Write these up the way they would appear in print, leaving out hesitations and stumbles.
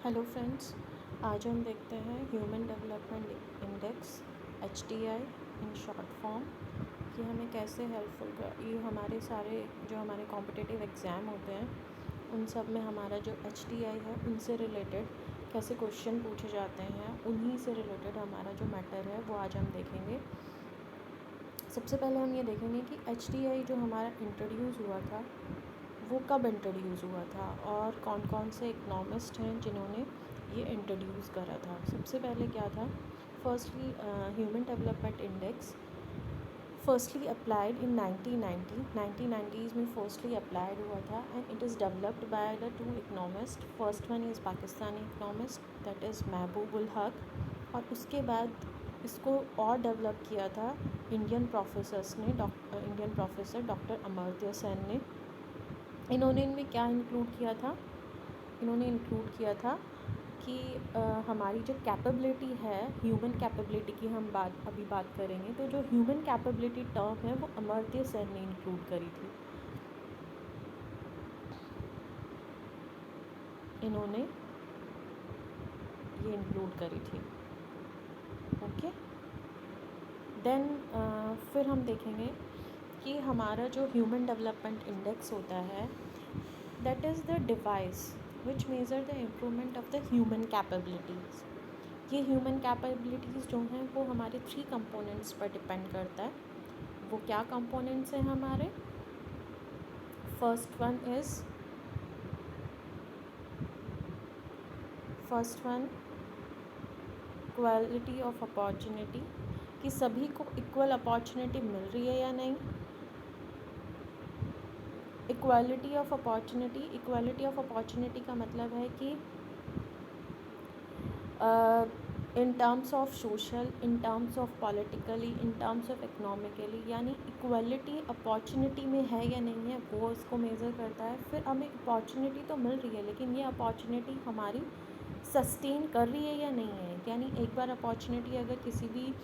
Hello friends, आज हम देखते हैं human development index HDI in short form कि हमें कैसे हेल्पफुल कर ये हमारे सारे जो हमारे कॉम्पिटिटिव एग्ज़ाम होते हैं उन सब में हमारा जो HDI है उनसे रिलेटेड कैसे क्वेश्चन पूछे जाते हैं, उन्हीं से रिलेटेड हमारा जो मैटर है वो आज हम देखेंगे। सबसे पहले हम ये देखेंगे कि HDI जो हमारा इंट्रोड्यूस हुआ था वो कब इंट्रोड्यूस हुआ था और कौन कौन से इकनॉमिस्ट हैं जिन्होंने ये इंट्रोड्यूस करा था। सबसे पहले क्या था, firstly human development index firstly applied in 1990s में फर्स्टली अप्लाइड हुआ था and it is developed by the two economist. First one is Pakistani economist that is महबूब उल हक, और उसके बाद इसको और डेवलप किया था Indian professor doctor Amartya Sen ने। इन्होंने इनमें क्या इंक्लूड किया था, इन्होंने इंक्लूड किया था कि हमारी जो कैपेबिलिटी है, ह्यूमन कैपेबिलिटी की हम अभी बात करेंगे, तो जो ह्यूमन कैपेबिलिटी टर्म है वो अमर्त्य सेन ने इंक्लूड करी थी। इन्होंने ये इंक्लूड करी थी। ओके, देन फिर हम देखेंगे कि हमारा जो ह्यूमन डेवलपमेंट इंडेक्स होता है that is the device which measure the improvement of the human capabilities. ये ह्यूमन कैपेबिलिटीज़ जो हैं वो हमारे 3 कंपोनेंट्स पर डिपेंड करता है। वो क्या कंपोनेंट्स हैं हमारे? First one equality of opportunity, कि सभी को इक्वल अपॉर्चुनिटी मिल रही है या नहीं। इक्वालिटी ऑफ अपॉर्चुनिटी का मतलब है कि in terms of social, in terms of politically, in terms of economically, यानी इक्वालिटी अपॉर्चुनिटी में है या नहीं है वो इसको मेज़र करता है। फिर हमें अपॉर्चुनिटी तो मिल रही है लेकिन ये अपॉर्चुनिटी हमारी सस्टेन कर रही है या नहीं है। यानी एक बार अपॉर्चुनिटी अगर किसी भी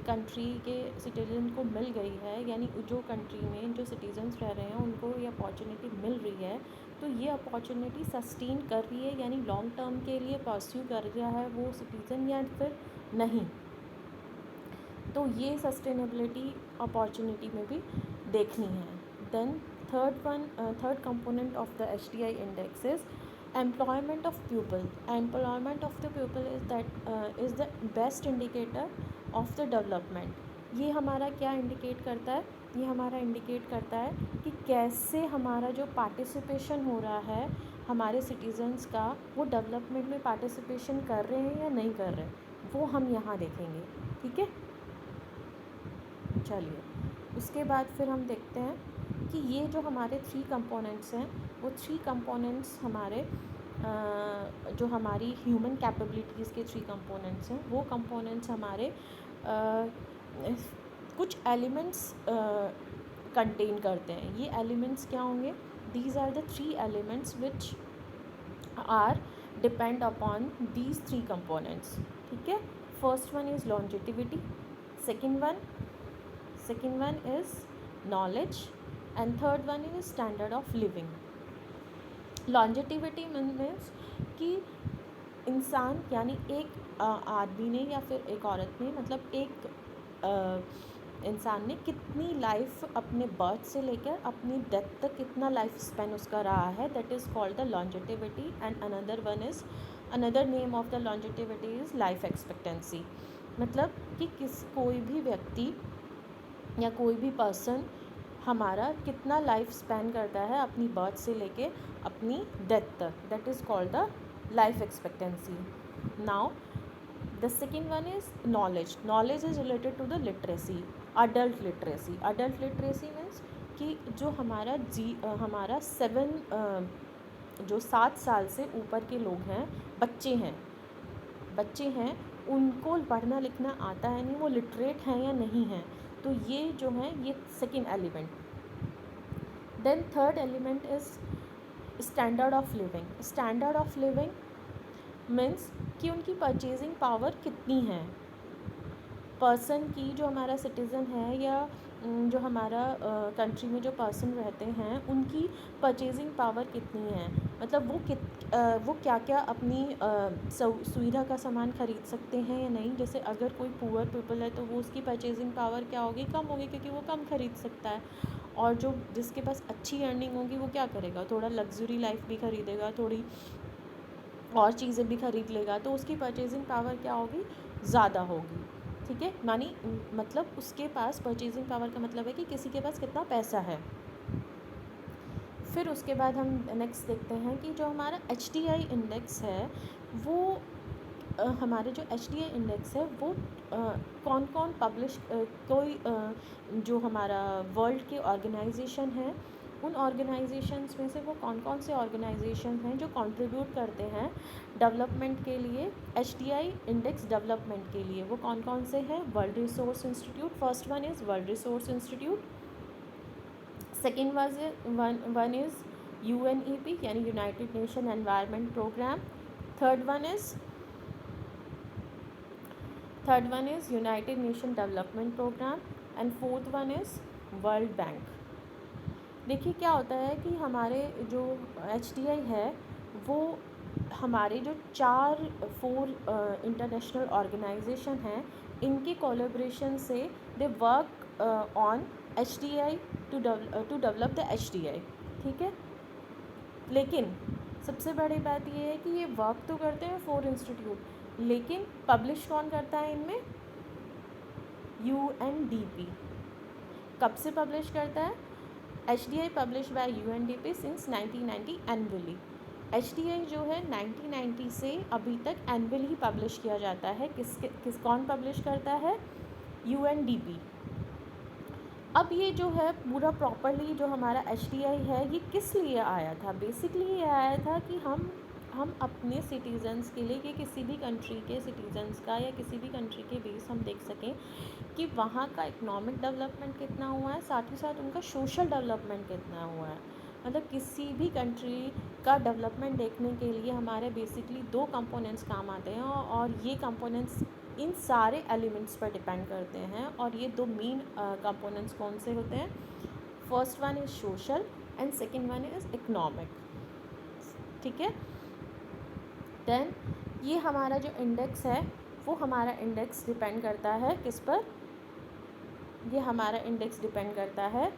कंट्री के सिटीज़न को मिल गई है, यानी जो कंट्री में जो सिटीजन्स रह रहे हैं उनको ये अपॉर्चुनिटी मिल रही है, तो ये अपॉर्चुनिटी सस्टेन कर रही है, यानी लॉन्ग टर्म के लिए परस्यू कर रहा है वो सिटीज़न या फिर नहीं। तो ये सस्टेनेबिलिटी अपॉर्चुनिटी में भी देखनी है। Then third component of the HDI index is employment of people. Employment of the people is the best indicator of the development. ये हमारा क्या इंडिकेट करता है? ये हमारा इंडिकेट करता है कि कैसे हमारा जो पार्टिसिपेशन हो रहा है हमारे सिटीजन्स का, वो डेवलपमेंट में पार्टिसिपेशन कर रहे हैं या नहीं कर रहे हैं, वो हम यहाँ देखेंगे। ठीक है, चलिए उसके बाद फिर हम देखते हैं कि ये जो हमारे 3 कंपोनेंट्स हैं वो 3 कंपोनेंट्स हमारे जो हमारी ह्यूमन कैपेबिलिटीज़ के 3 कंपोनेंट्स हैं वो कंपोनेंट्स हमारे कुछ एलिमेंट्स कंटेन करते हैं। ये एलिमेंट्स क्या होंगे? These are the 3 elements which are depend upon these 3 components. ठीक है, first one is longevity, second one is knowledge, and third one is standard of living. longevity means कि इंसान यानी एक आदमी ने या फिर एक औरत ने, मतलब एक इंसान ने कितनी लाइफ अपने बर्थ से लेकर अपनी डेथ तक कितना लाइफ स्पेन उसका रहा है, that is called the longevity। And another name of the longevity is life expectancy. मतलब कि कोई भी व्यक्ति या कोई भी पर्सन हमारा कितना लाइफ स्पेन करता है अपनी बर्थ से लेके अपनी डेथ तक, that is called the life expectancy. Now the second one is knowledge. Knowledge is related to the literacy, adult literacy means कि जो हमारा 7 साल से ऊपर के लोग हैं, बच्चे हैं, उनको पढ़ना लिखना आता है नहीं, वो लिटरेट हैं या नहीं हैं, तो ये जो है ये second element. Then third element is standard of living. Standard of living means कि उनकी परचेजिंग पावर कितनी है पर्सन की, जो हमारा सिटीज़न है या जो हमारा कंट्री में जो पर्सन रहते हैं उनकी परचेजिंग पावर कितनी है, मतलब वो क्या क्या अपनी सुविधा का सामान ख़रीद सकते हैं या नहीं। जैसे अगर कोई पुअर पीपल है तो वो उसकी परचेजिंग पावर क्या होगी, कम होगी, क्योंकि वो कम ख़रीद सकता है। और जो जिसके पास अच्छी अर्निंग होगी वो क्या करेगा, थोड़ा लग्जरी लाइफ भी ख़रीदेगा, थोड़ी और चीज़ें भी ख़रीद लेगा, तो उसकी परचेजिंग पावर क्या होगी, ज़्यादा होगी। ठीक है, मतलब उसके पास परचेजिंग पावर का मतलब है कि किसी के पास कितना पैसा है। फिर उसके बाद हम नेक्स्ट देखते हैं कि जो हमारा HDI इंडेक्स है वो हमारे जो HDI इंडेक्स है वो कौन कौन पब्लिश कोई जो हमारा वर्ल्ड के ऑर्गेनाइजेशन है उन ऑर्गेनाइजेशंस में से वो कौन कौन से ऑर्गेनाइजेशन हैं जो कंट्रीब्यूट करते हैं डेवलपमेंट के लिए, HDI इंडेक्स डेवलपमेंट के लिए। वो कौन कौन से हैं, World Resource Institute, first one is World Resource Institute, second one is UNEP यानी United Nation Environment Programme, third one is United Nation Development Programme and fourth one is World Bank. देखिए क्या होता है कि हमारे जो HDI है वो हमारे जो 4 इंटरनेशनल ऑर्गेनाइजेशन हैं इनके कोलैबोरेशन से they work on HDI to develop the HDI। ठीक है, लेकिन सबसे बड़ी बात ये है कि ये वर्क तो करते हैं 4 इंस्टीट्यूट, लेकिन पब्लिश कौन करता है इनमें, UNDP। कब से पब्लिश करता है, HDI publish by UNDP since 1990 annually. HDI जो है 1990 से अभी तक एनुअली पब्लिश किया जाता है। कौन पब्लिश करता है, UNDP। अब ये जो है पूरा प्रॉपरली जो हमारा HDI है ये किस लिए आया था, बेसिकली ये आया था कि हम अपने सिटीज़न्स के लिए, कि किसी भी कंट्री के सिटीज़न्स का या किसी भी कंट्री के बेस हम देख सकें कि वहाँ का इकोनॉमिक डेवलपमेंट कितना हुआ है, साथ ही साथ उनका सोशल डेवलपमेंट कितना हुआ है। मतलब किसी भी कंट्री का डेवलपमेंट देखने के लिए हमारे बेसिकली 2 कंपोनेंट्स काम आते हैं और ये कंपोनेंट्स इन सारे एलिमेंट्स पर डिपेंड करते हैं। और ये 2 मेन कंपोनेंट्स कौन से होते हैं, first one is social and second one is economic. ठीक है, देन ये हमारा जो इंडेक्स है वो हमारा इंडेक्स डिपेंड करता है किस पर, ये हमारा इंडेक्स डिपेंड करता है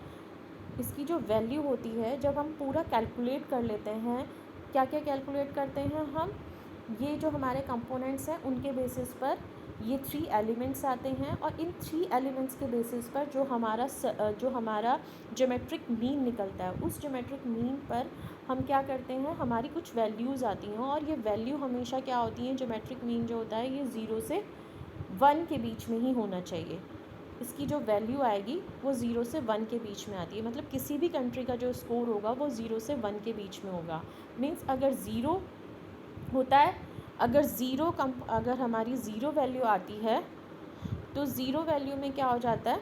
इसकी जो वैल्यू होती है। जब हम पूरा कैलकुलेट कर लेते हैं, क्या क्या कैलकुलेट करते हैं हम, ये जो हमारे कंपोनेंट्स हैं उनके बेसिस पर ये 3 एलिमेंट्स आते हैं और इन 3 एलिमेंट्स के बेसिस पर जो हमारा ज्योमेट्रिक मीन निकलता है, उस ज्योमेट्रिक मीन पर हम क्या करते हैं, हमारी कुछ वैल्यूज़ आती हैं। और ये वैल्यू हमेशा क्या होती है, ज्योमेट्रिक मीन जो होता है ये 0 से 1 के बीच में ही होना चाहिए। इसकी जो वैल्यू आएगी वो 0 से 1 के बीच में आती है। मतलब किसी भी कंट्री का जो स्कोर होगा वो 0 से 1 के बीच में होगा। मीन्स अगर 0 होता है, अगर हमारी 0 वैल्यू आती है तो 0 वैल्यू में क्या हो जाता है,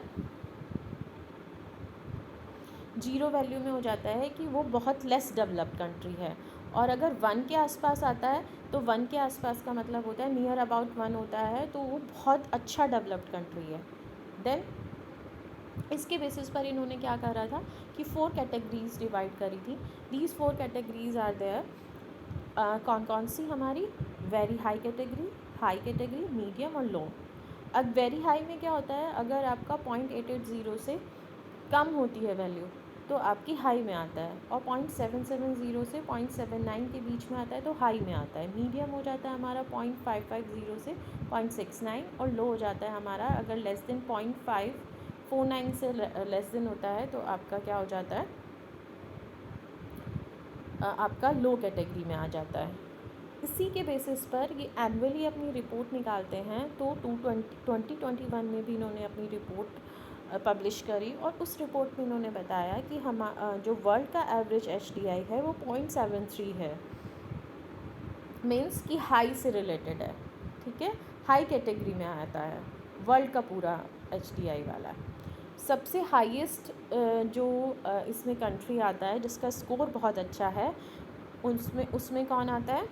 0 वैल्यू में हो जाता है कि वो बहुत लेस डेवलप्ड कंट्री है। और अगर 1 के आसपास आता है तो 1 के आसपास का मतलब होता है नियर अबाउट 1 होता है तो वो बहुत अच्छा डेवलप्ड कंट्री है। देन इसके बेसिस पर इन्होंने क्या करा था कि 4 कैटेगरीज डिवाइड करी थी। दीज 4 कैटेगरीज आर देयर, कौन कौन सी हमारी, वेरी हाई कैटेगरी, मीडियम और लो। अब वेरी हाई में क्या होता है, अगर आपका 0.880 से कम होती है वैल्यू तो आपकी हाई में आता है, और 0.770 से 0.79 के बीच में आता है तो हाई में आता है। मीडियम हो जाता है हमारा 0.550 से 0.69, और लो हो जाता है हमारा अगर लेस देन 0.549 से लेस देन होता है तो आपका क्या हो जाता है, आपका लो कैटेगरी में आ जाता है। इसी के बेसिस पर ये एनुअली अपनी रिपोर्ट निकालते हैं। तो 2021 में भी इन्होंने अपनी रिपोर्ट पब्लिश करी और उस रिपोर्ट में इन्होंने बताया कि जो वर्ल्ड का एवरेज HDI है वो 0.73 है, मीन्स कि हाई से रिलेटेड है। ठीक है, हाई कैटेगरी में आता है वर्ल्ड का पूरा HDI वाला। सबसे हाईएस्ट जो इसमें कंट्री आता है जिसका स्कोर बहुत अच्छा है उसमें कौन आता है,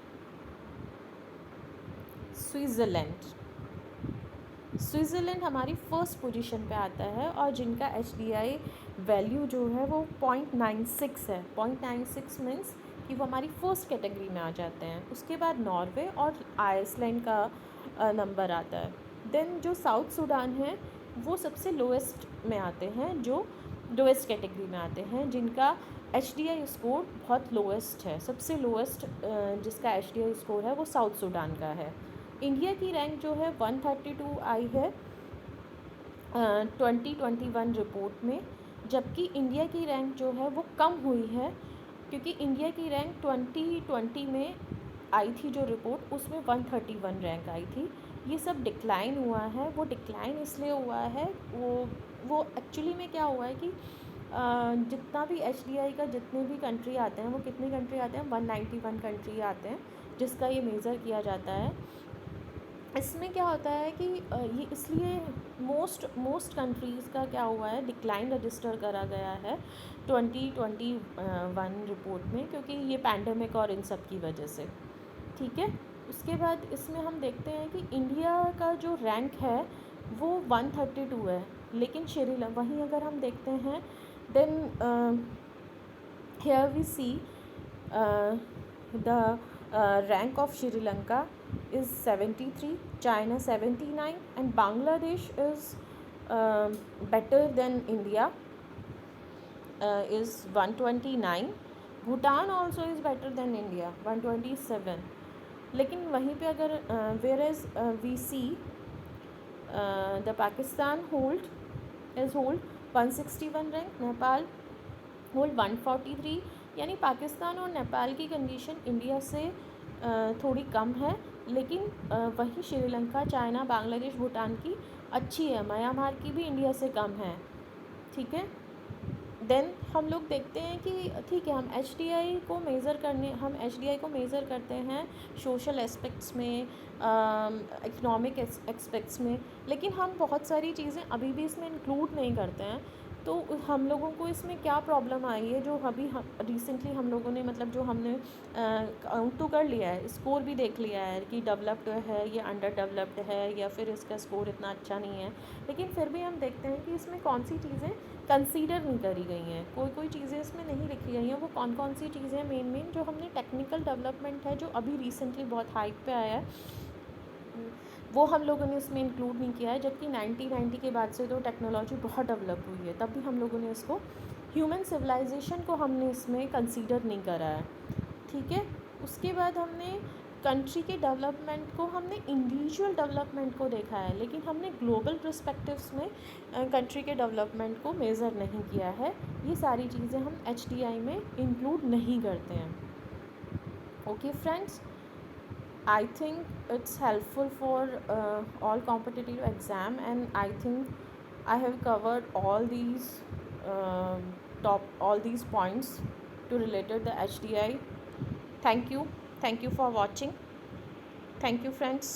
स्विट्ज़रलैंड। स्विट्ज़रलैंड हमारी फर्स्ट पोजीशन पे आता है और जिनका HDI वैल्यू जो है वो 0.96 है। 0.96 मीन्स कि वो हमारी फर्स्ट कैटेगरी में आ जाते हैं। उसके बाद नॉर्वे और आइसलैंड का नंबर आता है। देन जो साउथ सूडान है वो सबसे लोएस्ट में आते हैं, जो लोएस्ट कैटेगरी में आते हैं, जिनका HDI स्कोर बहुत लोएस्ट है। सबसे लोएस्ट जिसका HDI स्कोर है वो साउथ सूडान का है। इंडिया की रैंक जो है 132 आई है 2021 रिपोर्ट में, जबकि इंडिया की रैंक जो है वो कम हुई है, क्योंकि इंडिया की रैंक 2020 में आई थी जो रिपोर्ट, उसमें 131 रैंक आई थी। ये सब डिक्लाइन हुआ है। वो डिक्लाइन इसलिए हुआ है, वो एक्चुअली में क्या हुआ है कि जितना भी HDI का जितने भी कंट्री आते हैं, वो कितनी कंट्री आते हैं, 191 कंट्री आते हैं जिसका ये मेज़र किया जाता है। इसमें क्या होता है कि ये इसलिए मोस्ट कंट्रीज़ का क्या हुआ है, डिक्लाइन रजिस्टर करा गया है 2021 रिपोर्ट में, क्योंकि ये पैंडेमिक और इन सब की वजह से। ठीक है, उसके बाद इसमें हम देखते हैं कि इंडिया का जो रैंक है वो 132 है, लेकिन श्रीलंका वहीं अगर हम देखते हैं then here we see the rank of Sri Lanka is 73, China 79, and Bangladesh is better than India, is 129. Bhutan also is better than India, 127. लेकिन वहीं पे अगर whereas we see the Pakistan hold 161 rank, Nepal hold 143, यानी पाकिस्तान और नेपाल की condition India से थोड़ी कम है, लेकिन वही श्रीलंका, चाइना, बांग्लादेश, भूटान की अच्छी है। म्यांमार की भी इंडिया से कम है। ठीक है, देन हम लोग देखते हैं कि ठीक है, हम HDI को मेज़र करते हैं सोशल एस्पेक्ट्स में, इकोनॉमिक एस्पेक्ट्स में, लेकिन हम बहुत सारी चीज़ें अभी भी इसमें इंक्लूड नहीं करते हैं। तो हम लोगों को इसमें क्या प्रॉब्लम आई है, जो अभी हम रिसेंटली हम लोगों ने मतलब जो हमने काउंट तो कर लिया है, स्कोर भी देख लिया है कि डेवलप्ड है, ये अंडर डेवलप्ड है, या फिर इसका स्कोर इतना अच्छा नहीं है, लेकिन फिर भी हम देखते हैं कि इसमें कौन सी चीज़ें कंसीडर नहीं करी गई हैं। कोई चीज़ें इसमें नहीं लिखी गई हैं। वो कौन सी चीज़ें हैं मेन जो हमने टेक्निकल डेवलपमेंट है, जो अभी रिसेंटली बहुत हाइप पे आया है, वो हम लोगों ने इसमें इंक्लूड नहीं किया है। जबकि 1990 के बाद से तो टेक्नोलॉजी बहुत डेवलप हुई है, तब भी हम लोगों ने इसको ह्यूमन सिविलाइजेशन को हमने इसमें कंसीडर नहीं करा है। ठीक है, उसके बाद हमने कंट्री के डेवलपमेंट को, हमने इंडिविजुअल डेवलपमेंट को देखा है, लेकिन हमने ग्लोबल पर्सपेक्टिव्स में कंट्री के डेवलपमेंट को मेज़र नहीं किया है। ये सारी चीज़ें हम HDI में इंक्लूड नहीं करते हैं। Okay friends, I think it's helpful for all competitive exam, and I think I have covered all these points to related the HDI. Thank you for watching. Thank you friends.